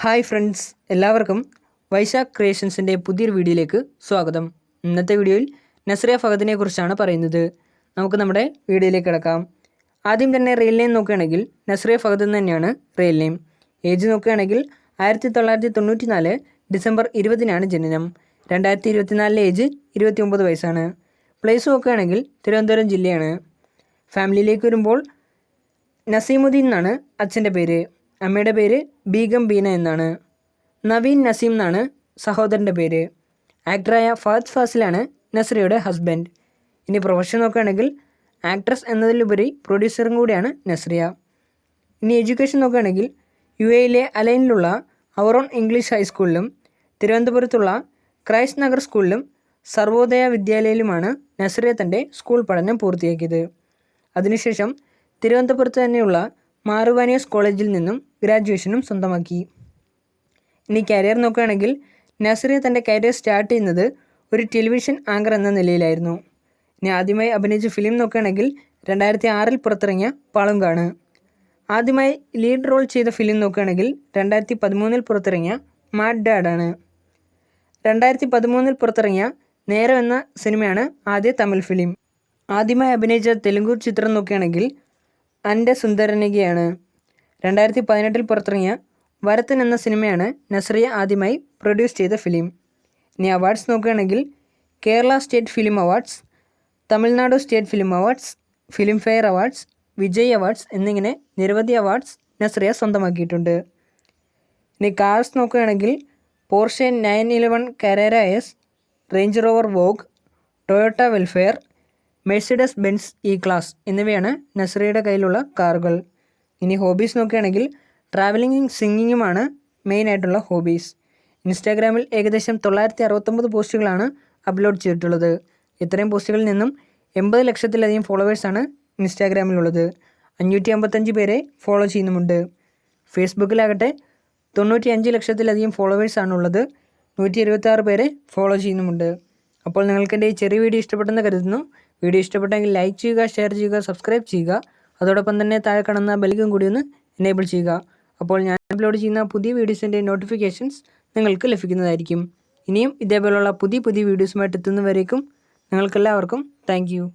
Hi friends, എല്ലാവർക്കും വൈശാഖ് ക്രിയേഷൻസിൻ്റെ പുതിയൊരു വീഡിയോയിലേക്ക് സ്വാഗതം. ഇന്നത്തെ വീഡിയോയിൽ നസ്രിയ ഫഹദിനെ കുറിച്ചാണ് പറയുന്നത്. നമുക്ക് നമ്മുടെ വീഡിയോയിലേക്ക് കിടക്കാം. ആദ്യം തന്നെ റിയൽ നെയിം നോക്കുകയാണെങ്കിൽ നസ്രിയ ഫഹദ് എന്ന് തന്നെയാണ് റിയൽ നെയിം. ഏജ് നോക്കുകയാണെങ്കിൽ 1994 ഡിസംബർ 20-നാണ് ജനനം. 2024 ഏജ് 29 വയസ്സാണ്. പ്ലേസ് നോക്കുകയാണെങ്കിൽ തിരുവനന്തപുരം ജില്ലയാണ്. ഫാമിലിയിലേക്ക് വരുമ്പോൾ നസീമുദ്ദീൻ എന്നാണ് അച്ഛൻ്റെ പേര്. അമ്മയുടെ പേര് ബീഗം ബീന എന്നാണ്. നവീൻ നസീം എന്നാണ് സഹോദരൻ്റെ പേര്. ആക്ടറായ ഫഹദ് ഫാസിലാണ് നസ്രിയയുടെ ഹസ്ബൻഡ്. ഇനി പ്രൊഫഷൻ നോക്കുകയാണെങ്കിൽ ആക്ട്രസ് എന്നതിലുപരി പ്രൊഡ്യൂസറും കൂടിയാണ് നസ്രിയ. ഇനി എഡ്യൂക്കേഷൻ നോക്കുകയാണെങ്കിൽ UAE അലൈനിലുള്ള അവറോൺ ഇംഗ്ലീഷ് ഹൈസ്കൂളിലും തിരുവനന്തപുരത്തുള്ള ക്രൈസ്റ്റ് നഗർ സ്കൂളിലും സർവോദയ വിദ്യാലയയിലുമാണ് നസ്രിയ തൻ്റെ സ്കൂൾ പഠനം പൂർത്തിയാക്കിയത്. അതിനുശേഷം തിരുവനന്തപുരത്ത് തന്നെയുള്ള മാറുവാനിയസ് കോളേജിൽ നിന്നും ഗ്രാജുവേഷനും സ്വന്തമാക്കി. ഇനി കരിയർ നോക്കുകയാണെങ്കിൽ നസ്രിയ തൻ്റെ കരിയർ സ്റ്റാർട്ട് ചെയ്യുന്നത് ഒരു ടെലിവിഷൻ ആങ്കർ എന്ന നിലയിലായിരുന്നു. ഇനി ആദ്യമായി അഭിനയിച്ച ഫിലിം നോക്കുകയാണെങ്കിൽ 2006 പുറത്തിറങ്ങിയ പളുങ്കാണ്. ആദ്യമായി ലീഡ് റോൾ ചെയ്ത ഫിലിം നോക്കുകയാണെങ്കിൽ 2013 പുറത്തിറങ്ങിയ മാഡ് ഡാഡാണ്. 2013 പുറത്തിറങ്ങിയ നേരം എന്ന സിനിമയാണ് ആദ്യ തമിഴ് ഫിലിം. ആദ്യമായി അഭിനയിച്ച തെലുങ്ക് ചിത്രം നോക്കുകയാണെങ്കിൽ അൻ്റെ സുന്ദരനികയാണ്. 2018 പുറത്തിറങ്ങിയ വരത്തൻ എന്ന സിനിമയാണ് നസ്രിയ ആദ്യമായി പ്രൊഡ്യൂസ് ചെയ്ത ഫിലിം. ഇനി അവാർഡ്സ് നോക്കുകയാണെങ്കിൽ Kerala state film awards, Tamil Nadu state film awards, Filmfare awards, Vijay awards എന്നിങ്ങനെ നിരവധി അവാർഡ്സ് നസ്രിയ സ്വന്തമാക്കിയിട്ടുണ്ട്. ഇനി കാർസ് നോക്കുകയാണെങ്കിൽ Porsche 911 Carrera S, Range Rover Vogue, Toyota Vellfire, Mercedes Benz E class എന്നിവയാണ് നസ്രിയയുടെ കയ്യിലുള്ള കാറുകൾ. ഇനി ഹോബീസ് നോക്കുകയാണെങ്കിൽ ട്രാവലിങ്ങും സിംഗിങ്ങുമാണ് മെയിനായിട്ടുള്ള ഹോബീസ്. ഇൻസ്റ്റാഗ്രാമിൽ ഏകദേശം 969 പോസ്റ്റുകളാണ് അപ്ലോഡ് ചെയ്തിട്ടുള്ളത്. ഇത്രയും പോസ്റ്റുകളിൽ നിന്നും 80 ലക്ഷത്തിലധികം ഫോളോവേഴ്സാണ് ഇൻസ്റ്റാഗ്രാമിലുള്ളത്. 555 പേരെ ഫോളോ ചെയ്യുന്നുമുണ്ട്. ഫേസ്ബുക്കിലാകട്ടെ 95 ലക്ഷത്തിലധികം ഫോളോവേഴ്സാണുള്ളത്. 126 പേരെ ഫോളോ ചെയ്യുന്നുമുണ്ട്. അപ്പോൾ നിങ്ങൾക്ക് എൻ്റെ ഈ ചെറിയ വീഡിയോ ഇഷ്ടപ്പെട്ടെന്ന് കരുതുന്നു. വീഡിയോ ഇഷ്ടപ്പെട്ടെങ്കിൽ ലൈക്ക് ചെയ്യുക, ഷെയർ ചെയ്യുക, സബ്സ്ക്രൈബ് ചെയ്യുക. അതോടൊപ്പം തന്നെ താഴെ കാണുന്ന ബെല്ലും കൂടി ഒന്ന് എനേബിൾ ചെയ്യുക. അപ്പോൾ ഞാൻ അപ്ലോഡ് ചെയ്യുന്ന പുതിയ വീഡിയോസിൻ്റെ നോട്ടിഫിക്കേഷൻസ് നിങ്ങൾക്ക് ലഭിക്കുന്നതായിരിക്കും. ഇനിയും ഇതേപോലുള്ള പുതിയ വീഡിയോസുമായിട്ട് എത്തുന്നവരേക്കും നിങ്ങൾക്കെല്ലാവർക്കും താങ്ക് യു.